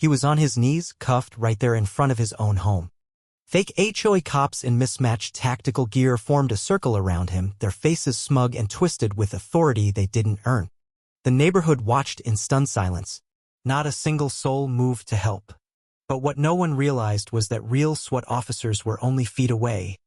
He was on his knees, cuffed right there in front of his own home. Fake HOA cops in mismatched tactical gear formed a circle around him, their faces smug and twisted with authority they didn't earn. The neighborhood watched in stunned silence. Not a single soul moved to help. But what no one realized was that real SWAT officers were only feet away,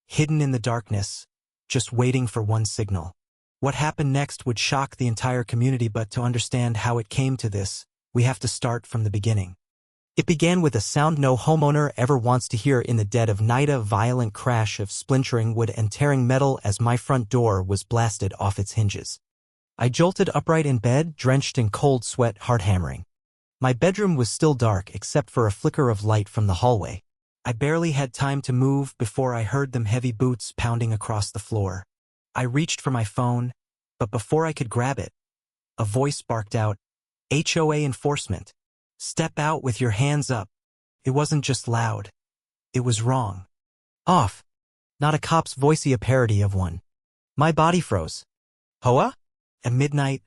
hidden in the darkness, just waiting for one signal. What happened next would shock the entire community, but to understand how it came to this, we have to start from the beginning. It began with a sound no homeowner ever wants to hear in the dead of night, a violent crash of splintering wood and tearing metal as my front door was blasted off its hinges. I jolted upright in bed, drenched in cold sweat, heart hammering. My bedroom was still dark except for a flicker of light from the hallway. I barely had time to move before I heard them heavy boots pounding across the floor. I reached for my phone, but before I could grab it, a voice barked out, "HOA enforcement. Step out with your hands up." It wasn't just loud. It was wrong. Off. Not a cop's voice, a parody of one. My body froze. HOA? At midnight,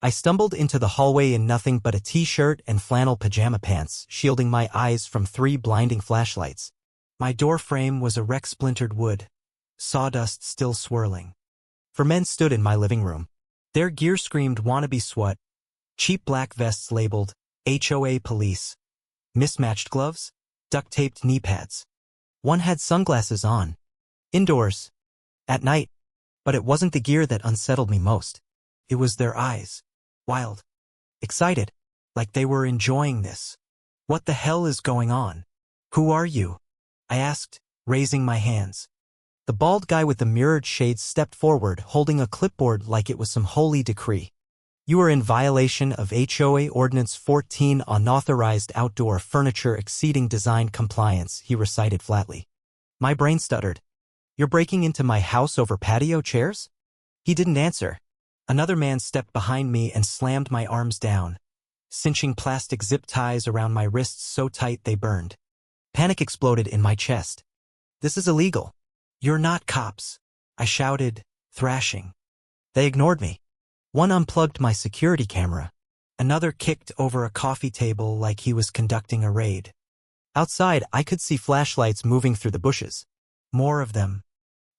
I stumbled into the hallway in nothing but a t-shirt and flannel pajama pants, shielding my eyes from 3 blinding flashlights. My door frame was a wreck, splintered wood, sawdust still swirling. 4 men stood in my living room. Their gear screamed wannabe SWAT, cheap black vests labeled HOA police, mismatched gloves, duct-taped knee pads. One had sunglasses on. Indoors. At night. But it wasn't the gear that unsettled me most. It was their eyes. Wild. Excited. Like they were enjoying this. "What the hell is going on? Who are you?" I asked, raising my hands. The bald guy with the mirrored shades stepped forward, holding a clipboard like it was some holy decree. "You are in violation of HOA Ordinance 14, unauthorized outdoor furniture exceeding design compliance," he recited flatly. My brain stuttered. "You're breaking into my house over patio chairs?" He didn't answer. Another man stepped behind me and slammed my arms down, cinching plastic zip ties around my wrists so tight they burned. Panic exploded in my chest. "This is illegal. You're not cops," I shouted, thrashing. They ignored me. One unplugged my security camera. Another kicked over a coffee table like he was conducting a raid. Outside, I could see flashlights moving through the bushes. More of them.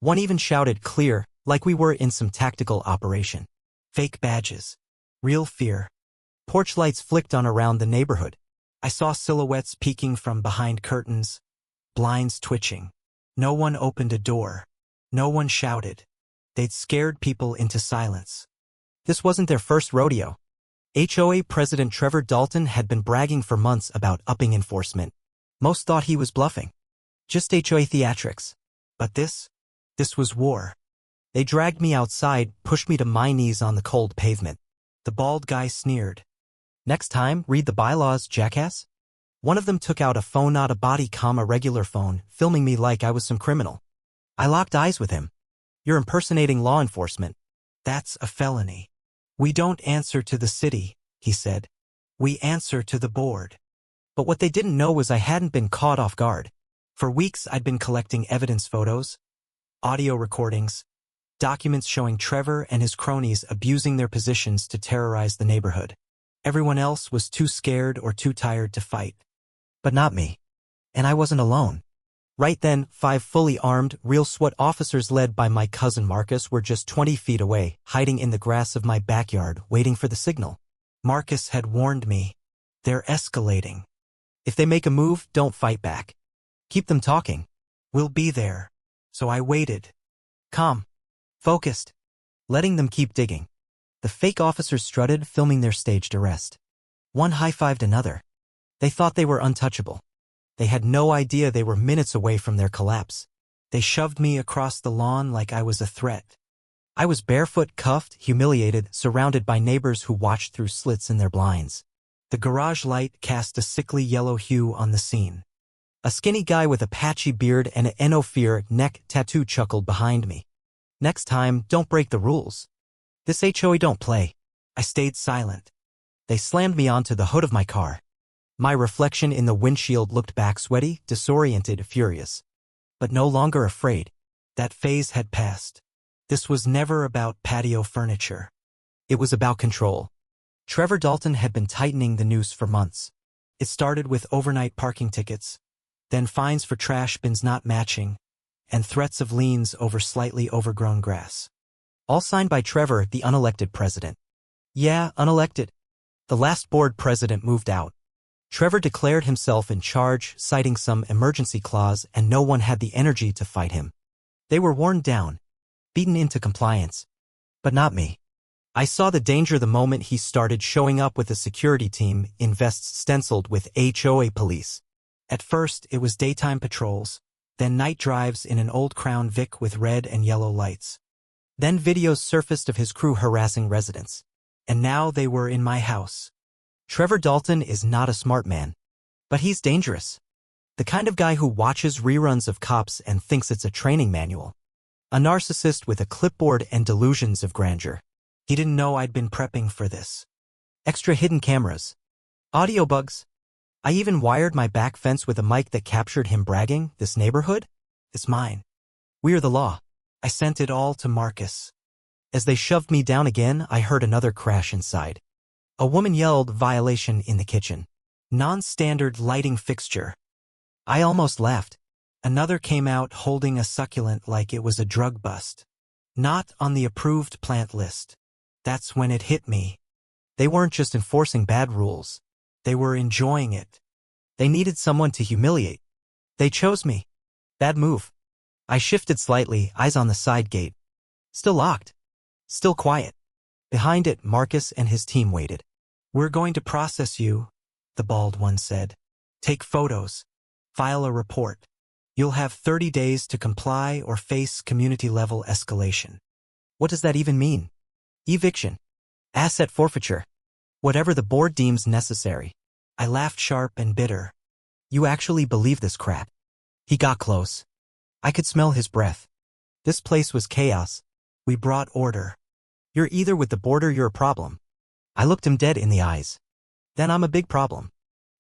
One even shouted clear, like we were in some tactical operation. Fake badges. Real fear. Porch lights flicked on around the neighborhood. I saw silhouettes peeking from behind curtains, blinds twitching. No one opened a door. No one shouted. They'd scared people into silence. This wasn't their first rodeo. HOA President Trevor Dalton had been bragging for months about upping enforcement. Most thought he was bluffing. Just HOA theatrics. But this was war. They dragged me outside, pushed me to my knees on the cold pavement. The bald guy sneered. "Next time, read the bylaws, jackass." One of them took out a phone, not a body cam, a regular phone, filming me like I was some criminal. I locked eyes with him. "You're impersonating law enforcement. That's a felony." "We don't answer to the city," he said. "We answer to the board." But what they didn't know was I hadn't been caught off guard. For weeks I'd been collecting evidence, photos, audio recordings, documents showing Trevor and his cronies abusing their positions to terrorize the neighborhood. Everyone else was too scared or too tired to fight. But not me. And I wasn't alone. Right then, 5 fully armed, real SWAT officers led by my cousin Marcus were just 20 feet away, hiding in the grass of my backyard, waiting for the signal. Marcus had warned me. "They're escalating. If they make a move, don't fight back. Keep them talking. We'll be there." So I waited. Calm. Focused. Letting them keep digging. The fake officers strutted, filming their staged arrest. One high-fived another. They thought they were untouchable. They had no idea they were minutes away from their collapse. They shoved me across the lawn like I was a threat. I was barefoot, cuffed, humiliated, surrounded by neighbors who watched through slits in their blinds. The garage light cast a sickly yellow hue on the scene. A skinny guy with a patchy beard and an "No Fear" neck tattoo chuckled behind me. "Next time, don't break the rules. This HOA don't play." I stayed silent. They slammed me onto the hood of my car. My reflection in the windshield looked back, sweaty, disoriented, furious. But no longer afraid. That phase had passed. This was never about patio furniture. It was about control. Trevor Dalton had been tightening the noose for months. It started with overnight parking tickets, then fines for trash bins not matching, and threats of liens over slightly overgrown grass. All signed by Trevor, the unelected president. Yeah, unelected. The last board president moved out. Trevor declared himself in charge, citing some emergency clause, and no one had the energy to fight him. They were worn down, beaten into compliance. But not me. I saw the danger the moment he started showing up with a security team in vests stenciled with HOA police. At first, it was daytime patrols, then night drives in an old Crown Vic with red and yellow lights. Then videos surfaced of his crew harassing residents. And now they were in my house. Trevor Dalton is not a smart man. But he's dangerous. The kind of guy who watches reruns of Cops and thinks it's a training manual. A narcissist with a clipboard and delusions of grandeur. He didn't know I'd been prepping for this. Extra hidden cameras. Audio bugs. I even wired my back fence with a mic that captured him bragging, "This neighborhood? It's mine. We're the law." I sent it all to Marcus. As they shoved me down again, I heard another crash inside. A woman yelled violation in the kitchen. Non-standard lighting fixture. I almost laughed. Another came out holding a succulent like it was a drug bust. Not on the approved plant list. That's when it hit me. They weren't just enforcing bad rules. They were enjoying it. They needed someone to humiliate. They chose me. Bad move. I shifted slightly, eyes on the side gate. Still locked. Still quiet. Behind it, Marcus and his team waited. "We're going to process you," the bald one said. "Take photos. File a report. You'll have 30 days to comply or face community-level escalation." What does that even mean? Eviction. Asset forfeiture. Whatever the board deems necessary. I laughed sharp and bitter. "You actually believe this crap?" He got close. I could smell his breath. This place was chaos. We brought order. You're either with the board or you're a problem. I looked him dead in the eyes. Then I'm a big problem.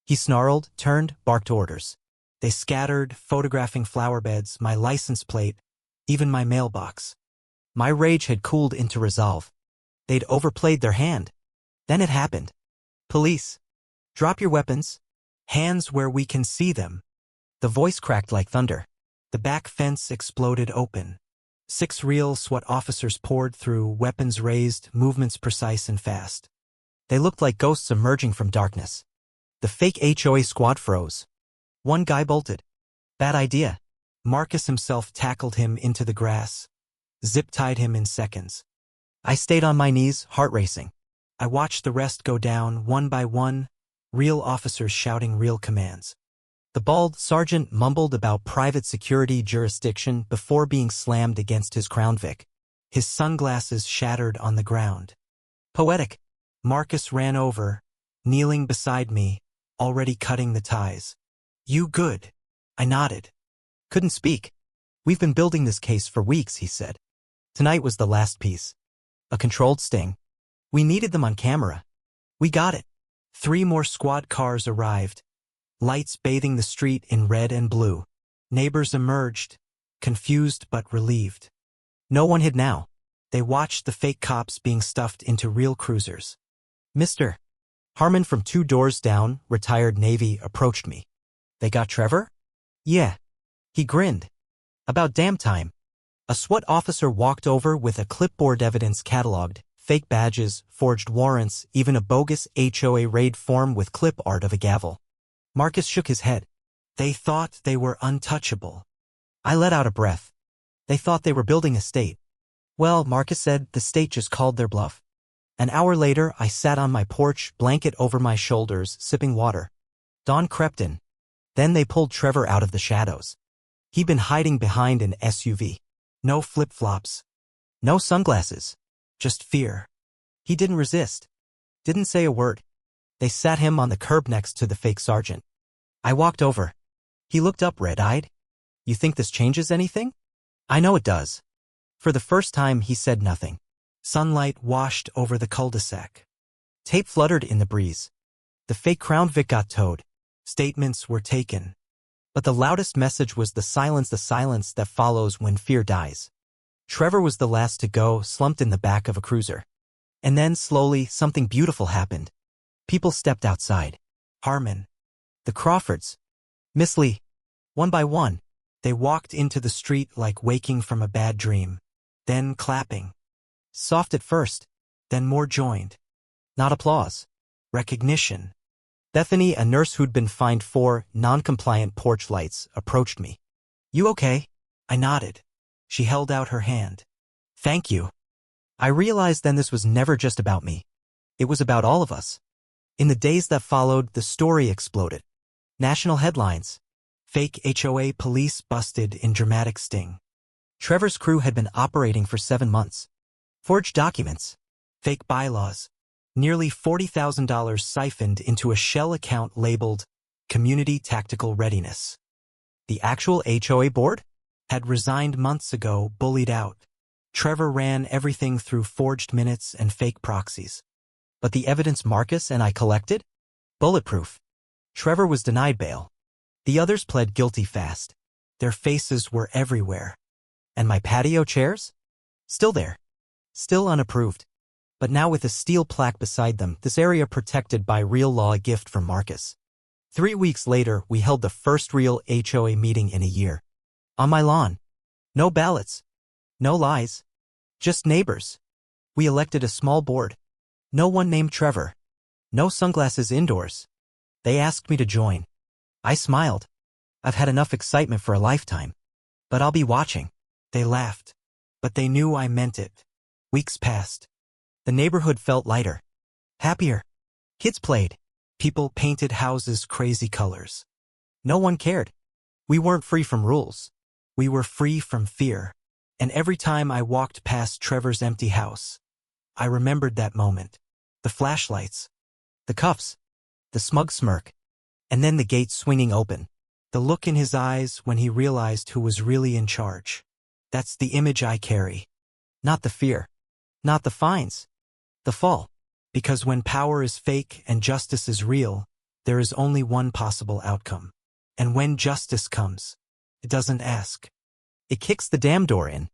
He snarled, turned, barked orders. They scattered, photographing flower beds, my license plate, even my mailbox. My rage had cooled into resolve. They'd overplayed their hand. Then it happened. "Police. Drop your weapons. Hands where we can see them." The voice cracked like thunder. The back fence exploded open. 6 real SWAT officers poured through, weapons raised, movements precise and fast. They looked like ghosts emerging from darkness. The fake HOA squad froze. One guy bolted. Bad idea. Marcus himself tackled him into the grass. Zip-tied him in seconds. I stayed on my knees, heart racing. I watched the rest go down, one by one, real officers shouting real commands. The bald sergeant mumbled about private security jurisdiction before being slammed against his Crown Vic. His sunglasses shattered on the ground. Poetic. Marcus ran over, kneeling beside me, already cutting the ties. "You good?" I nodded. Couldn't speak. "We've been building this case for weeks," he said. Tonight was the last piece. A controlled sting. We needed them on camera. We got it. 3 more squad cars arrived. Lights bathing the street in red and blue. Neighbors emerged, confused but relieved. No one hid now. They watched the fake cops being stuffed into real cruisers. "Mr. Harmon from 2 doors down, retired Navy, approached me. "They got Trevor?" "Yeah." He grinned. "About damn time." A SWAT officer walked over with a clipboard, evidence cataloged, fake badges, forged warrants, even a bogus HOA raid form with clip art of a gavel. Marcus shook his head. "They thought they were untouchable." I let out a breath. "They thought they were building a state." "Well," Marcus said, "the state just called their bluff." An hour later, I sat on my porch, blanket over my shoulders, sipping water. Dawn crept in. Then they pulled Trevor out of the shadows. He'd been hiding behind an SUV. No flip-flops. No sunglasses. Just fear. He didn't resist. Didn't say a word. They sat him on the curb next to the fake sergeant. I walked over. He looked up red-eyed. "You think this changes anything?" "I know it does." For the first time, he said nothing. Sunlight washed over the cul-de-sac. Tape fluttered in the breeze. The fake Crown Vic got towed. Statements were taken. But the loudest message was the silence that follows when fear dies. Trevor was the last to go, slumped in the back of a cruiser. And then, slowly, something beautiful happened. People stepped outside. Harmon. The Crawfords. Miss Lee. One by one, they walked into the street like waking from a bad dream. Then clapping. Soft at first, then more joined. Not applause. Recognition. Bethany, a nurse who'd been fined 4 non-compliant porch lights, approached me. You okay? I nodded. She held out her hand. Thank you. I realized then this was never just about me. It was about all of us. In the days that followed, the story exploded. National headlines. Fake HOA police busted in dramatic sting. Trevor's crew had been operating for 7 months. Forged documents. Fake bylaws. Nearly $40,000 siphoned into a shell account labeled Community Tactical Readiness. The actual HOA board had resigned months ago, bullied out. Trevor ran everything through forged minutes and fake proxies. But the evidence Marcus and I collected? Bulletproof. Trevor was denied bail. The others pled guilty fast. Their faces were everywhere. And my patio chairs? Still there. Still unapproved. But now with a steel plaque beside them, this area protected by real law, a gift from Marcus. 3 weeks later, we held the first real HOA meeting in a year. On my lawn. No ballots. No lies. Just neighbors. We elected a small board. No one named Trevor. No sunglasses indoors. They asked me to join. I smiled. I've had enough excitement for a lifetime. But I'll be watching. They laughed. But they knew I meant it. Weeks passed. The neighborhood felt lighter. Happier. Kids played. People painted houses crazy colors. No one cared. We weren't free from rules. We were free from fear. And every time I walked past Trevor's empty house, I remembered that moment. The flashlights. The cuffs. The smug smirk. And then the gate swinging open. The look in his eyes when he realized who was really in charge. That's the image I carry. Not the fear. Not the fines. The fall. Because when power is fake and justice is real, there is only one possible outcome. And when justice comes, it doesn't ask. It kicks the damn door in.